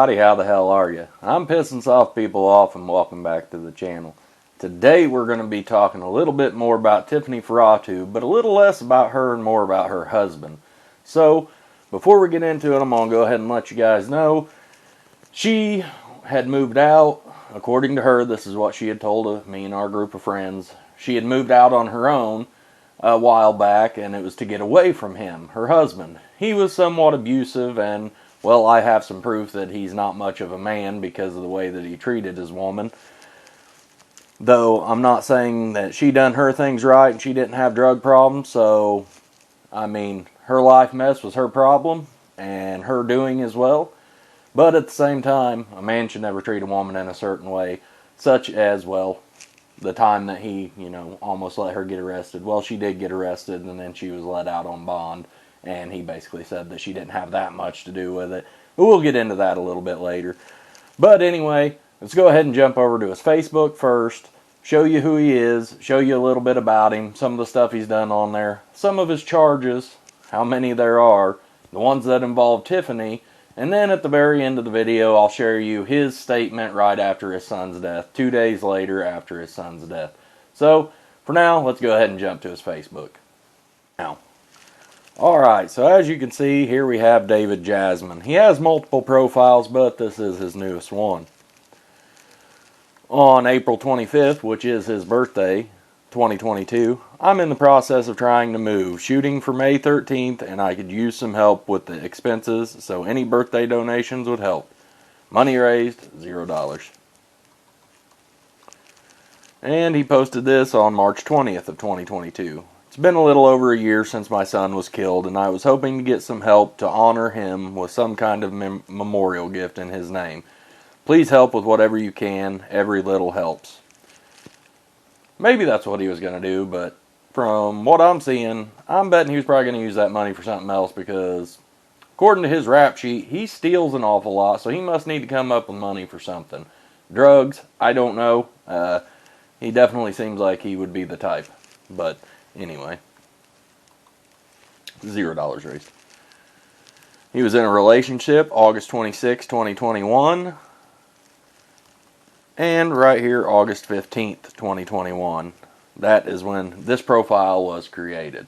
howdy, how the hell are you? I'm pissing soft people off and welcome back to the channel. Today we're going to be talking a little bit more about Tiffany Farrauto, but a little less about her and more about her husband. So, before we get into it, I'm going to go ahead and let you guys know she had moved out. According to her, this is what she had told me and our group of friends. She had moved out on her own a while back, and it was to get away from him, her husband. He was somewhat abusive, and well, I have some proof that he's not much of a man because of the way that he treated his woman. Though I'm not saying that she done her things right and she didn't have drug problems, so I mean, her life mess was her problem and her doing as well. But at the same time, a man should never treat a woman in a certain way, such as, well, the time that he, almost let her get arrested. Well, she did get arrested, and then she was let out on bond, and he basically said that she didn't have that much to do with it. But we'll get into that a little bit later. But anyway, let's go ahead and jump over to his Facebook first, show you who he is, show you a little bit about him, some of the stuff he's done on there, some of his charges, how many there are, the ones that involve Tiffany, and then at the very end of the video, I'll share you his statement right after his son's death, 2 days later after his son's death. So, for now, let's go ahead and jump to his Facebook. Now, alright, so as you can see, here we have David Jasmine. He has multiple profiles, but this is his newest one. On April 25th, which is his birthday, 2022, I'm in the process of trying to move, shooting for May 13th, and I could use some help with the expenses, so any birthday donations would help. Money raised, $0. And he posted this on March 20th of 2022. It's been a little over a year since my son was killed, and I was hoping to get some help to honor him with some kind of memorial gift in his name. Please help with whatever you can. Every little helps. Maybe that's what he was going to do, but from what I'm seeing, I'm betting he was probably going to use that money for something else because, according to his rap sheet, he steals an awful lot, so he must need to come up with money for something. Drugs, I don't know. He definitely seems like he would be the type. But anyway, $0 raised. He was in a relationship August 26, 2021. And right here, August 15th, 2021. That is when this profile was created.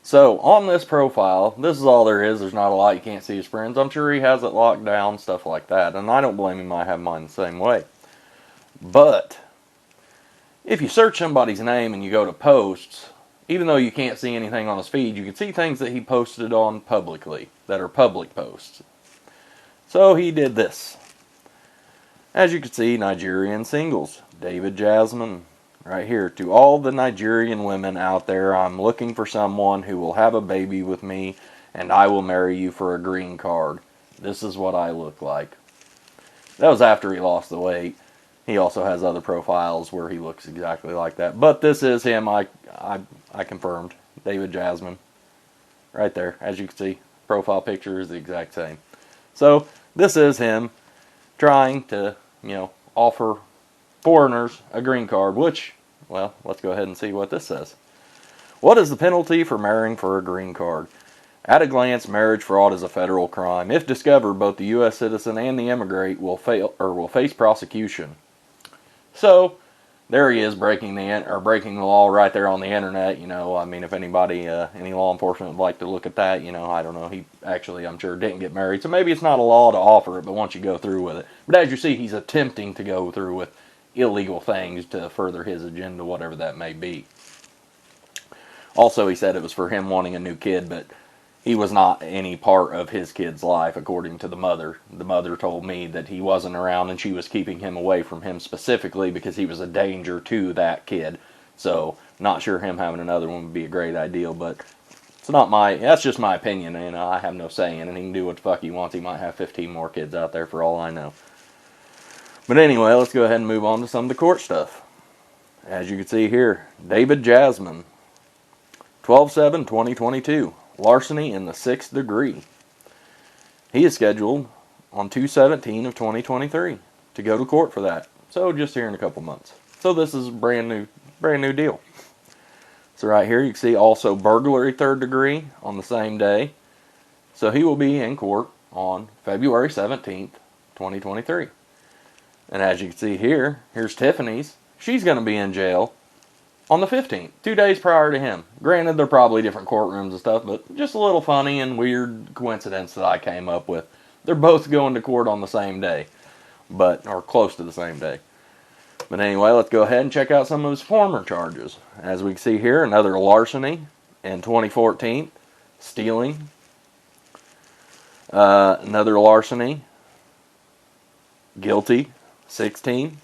So, on this profile, this is all there is. There's not a lot. You can't see his friends. I'm sure he has it locked down, stuff like that. And I don't blame him. I have mine the same way. But, if you search somebody's name and you go to posts, even though you can't see anything on his feed, you can see things that he posted on publicly, that are public posts. So, he did this. As you can see, Nigerian singles, David Jasmine, right here. To all the Nigerian women out there, I'm looking for someone who will have a baby with me, and I will marry you for a green card. This is what I look like. That was after he lost the weight. He also has other profiles where he looks exactly like that. But this is him, I confirmed. David Jasmine. Right there, as you can see. Profile picture is the exact same. So, this is him trying to offer foreigners a green card, which, well, let's go ahead and see what this says. What is the penalty for marrying for a green card? At a glance, marriage fraud is a federal crime. If discovered, both the U.S. citizen and the immigrant will face prosecution. So, there he is breaking the law right there on the internet. I mean, if anybody, any law enforcement would like to look at that, I don't know. He actually, I'm sure, didn't get married. So maybe it's not a law to offer it, but once you go through with it. But as you see, he's attempting to go through with illegal things to further his agenda, whatever that may be. Also, he said it was for him wanting a new kid, but he was not any part of his kid's life, according to the mother. The mother told me that he wasn't around and she was keeping him away from him specifically because he was a danger to that kid. So, not sure him having another one would be a great idea, but that's just my opinion, and I have no say in it. He can do what the fuck he wants. He might have 15 more kids out there for all I know. But anyway, let's go ahead and move on to some of the court stuff. As you can see here, David Jasmine, 12/7/2022. Larceny in the 6th degree. He is scheduled on 2/17 of 2023 to go to court for that. So just here in a couple months. So this is a brand new deal. So right here you can see also burglary 3rd degree on the same day. So he will be in court on February 17th 2023. And as you can see here, here's Tiffany's. She's going to be in jail on the 15th, 2 days prior to him. Granted, they're probably different courtrooms and stuff, but just a little funny and weird coincidence that I came up with. They're both going to court on the same day, or close to the same day. But anyway, let's go ahead and check out some of his former charges. As we can see here, another larceny in 2014, stealing, another larceny, guilty, 16,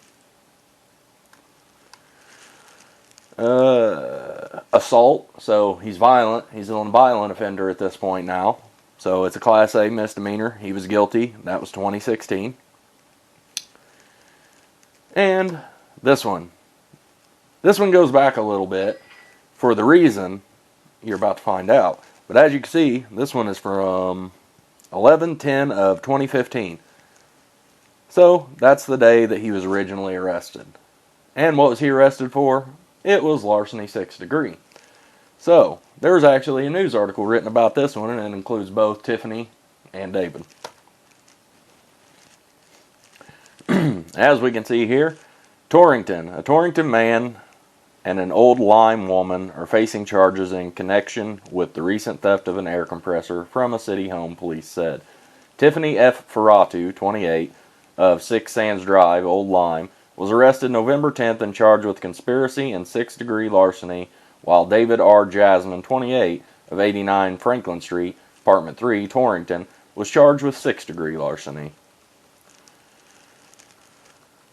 assault, so he's violent, he's a violent offender at this point now, so it's a Class A misdemeanor, he was guilty, that was 2016, and this one goes back a little bit, for the reason you're about to find out, but as you can see, this one is from 11/10 of 2015, so that's the day that he was originally arrested. And what was he arrested for? It was larceny 6th degree. So, there was actually a news article written about this one, and it includes both Tiffany and David. As we can see here, a Torrington man and an Old Lyme woman are facing charges in connection with the recent theft of an air compressor from a city home, police said. Tiffany F. Farrauto, 28, of 6 Sands Drive, Old Lyme, was arrested November 10th and charged with conspiracy and 6th degree larceny, while David R. Jasmine, 28, of 89 Franklin Street, Apartment 3, Torrington, was charged with 6th degree larceny.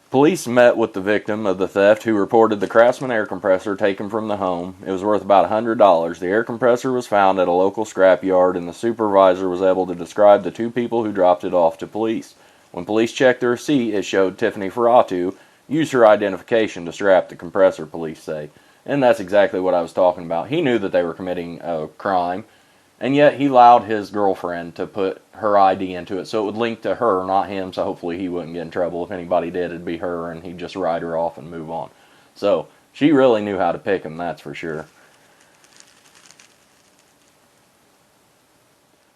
Police met with the victim of the theft, who reported the Craftsman air compressor taken from the home. It was worth about $100. The air compressor was found at a local scrapyard, and the supervisor was able to describe the 2 people who dropped it off to police. When police checked the receipt, it showed Tiffany Farrauto used her identification to strap the compressor, police say. And that's exactly what I was talking about. He knew that they were committing a crime, and yet he allowed his girlfriend to put her ID into it so it would link to her, not him, so hopefully he wouldn't get in trouble. If anybody did, it'd be her, and he'd just write her off and move on. So, she really knew how to pick him, that's for sure.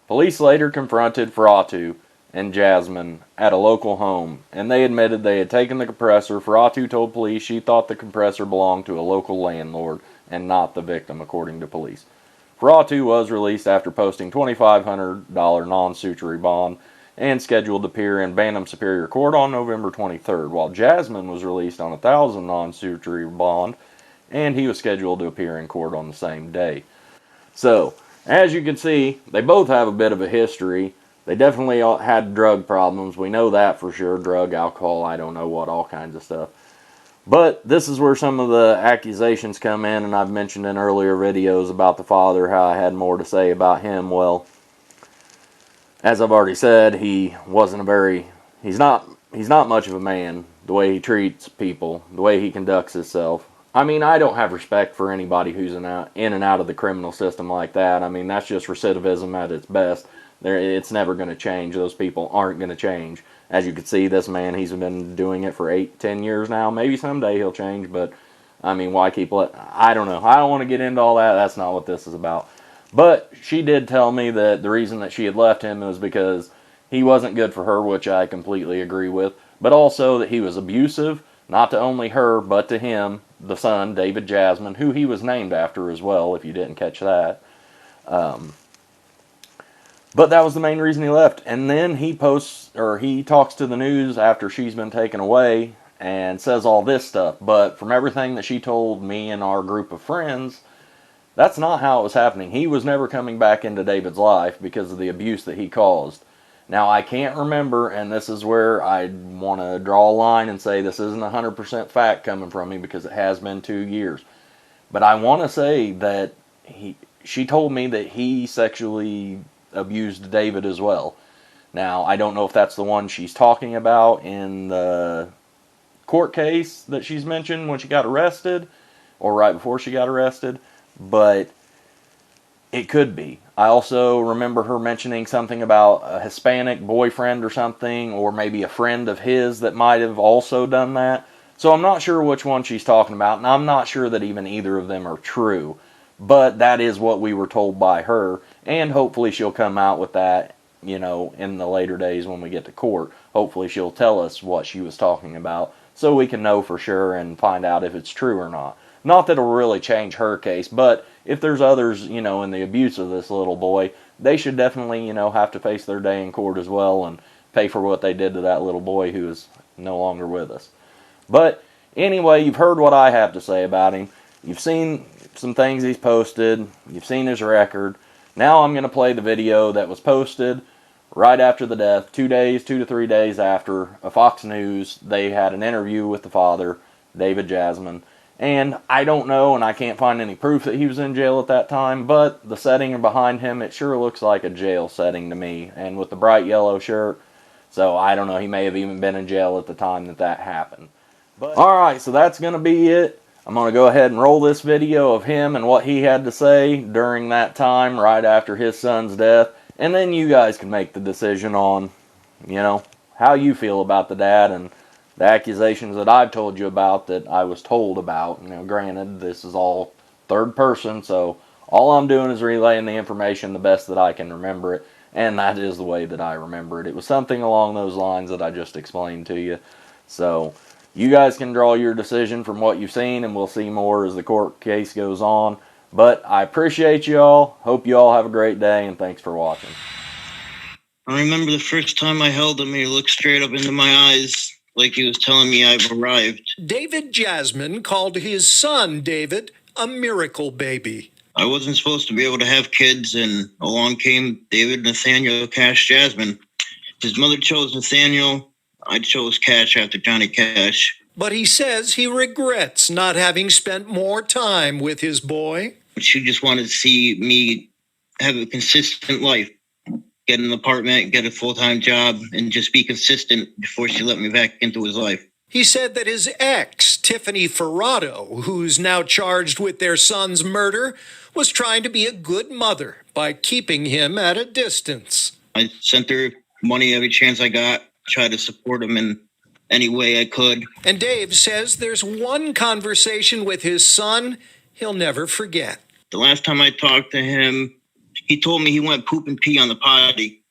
Police later confronted Farrauto and Jasmine at a local home, and they admitted they had taken the compressor. Farrauto told police she thought the compressor belonged to a local landlord and not the victim, according to police. Farrauto was released after posting $2,500 non-suitory bond and scheduled to appear in Bantam Superior Court on November 23rd, while Jasmine was released on a $1,000 non-suitory bond, and he was scheduled to appear in court on the same day. So, as you can see, they both have a bit of a history. They definitely had drug problems. We know that for sure. Drug, alcohol, I don't know what, all kinds of stuff. But this is where some of the accusations come in, and I've mentioned in earlier videos about the father, how I had more to say about him. Well, as I've already said, he's not much of a man, the way he treats people, the way he conducts himself. I mean, I don't have respect for anybody who's in and out of the criminal system like that. I mean, that's just recidivism at its best. It's never going to change. Those people aren't going to change. As you can see, this man, he's been doing it for 8-10 years now. Maybe someday he'll change, but, I mean, why keep I don't know. I don't want to get into all that. That's not what this is about. But she did tell me that the reason that she had left him was because he wasn't good for her, which I completely agree with, but also that he was abusive, not to only her, but to him, the son, David Jasmine, who he was named after as well, if you didn't catch that. But that was the main reason he left. And then he talks to the news after she's been taken away and says all this stuff. But from everything that she told me and our group of friends, that's not how it was happening. He was never coming back into David's life because of the abuse that he caused. Now, I can't remember, and this is where I want to draw a line and say this isn't 100% fact coming from me because it has been 2 years. But I want to say that she told me that he sexually abused David as well. Now, I don't know if that's the one she's talking about in the court case that she's mentioned when she got arrested, or right before she got arrested, but it could be. I also remember her mentioning something about a Hispanic boyfriend or something, or maybe a friend of his that might have also done that. So I'm not sure which one she's talking about, and I'm not sure that even either of them are true. But that is what we were told by her, and hopefully she'll come out with that you know, in the later days when we get to court. Hopefully she'll tell us what she was talking about so we can know for sure and find out if it's true or not. Not that it'll really change her case, but if there's others, you know, in the abuse of this little boy, they should definitely, you know, have to face their day in court as well and pay for what they did to that little boy who is no longer with us. But anyway, you've heard what I have to say about him. You've seen some things he's posted. You've seen his record. Now I'm going to play the video that was posted right after the death, 2 to 3 days after. Fox News, they had an interview with the father, David Jasmine. And I don't know, and I can't find any proof that he was in jail at that time, but the setting behind him, it sure looks like a jail setting to me. And with the bright yellow shirt, so I don't know, he may have even been in jail at the time that that happened. But alright, so that's going to be it. I'm going to go ahead and roll this video of him and what he had to say during that time, right after his son's death. And then you guys can make the decision on, you know, how you feel about the dad and the accusations that I've told you about, that I was told about. You know, granted, this is all third person, so all I'm doing is relaying the information the best that I can remember it, and that is the way that I remember it. It was something along those lines that I just explained to you. So you guys can draw your decision from what you've seen, and we'll see more as the court case goes on. But I appreciate you all. Hope you all have a great day, and thanks for watching. I remember the first time I held him, he looked straight up into my eyes like he was telling me I've arrived. David Jasmine called his son, David, a miracle baby. I wasn't supposed to be able to have kids, and along came David Nathaniel Cash Jasmine. His mother chose Nathaniel. I chose Cash after Johnny Cash. But he says he regrets not having spent more time with his boy. She just wanted to see me have a consistent life. Get an apartment, get a full-time job, and just be consistent before she let me back into his life. He said that his ex, Tiffany Farrauto, who's now charged with their son's murder, was trying to be a good mother by keeping him at a distance. I sent her money every chance I got, tried to support him in any way I could. And Dave says there's one conversation with his son he'll never forget. The last time I talked to him, he told me he went poop and pee on the potty.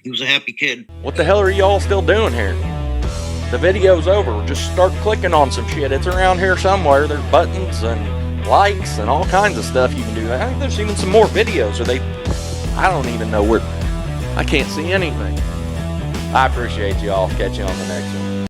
He was a happy kid. What the hell are y'all still doing here? The video's over. Just start clicking on some shit. It's around here somewhere. There's buttons and likes and all kinds of stuff you can do. I think there's even some more videos. I don't even know where. I can't see anything. I appreciate y'all. Catch you on the next one.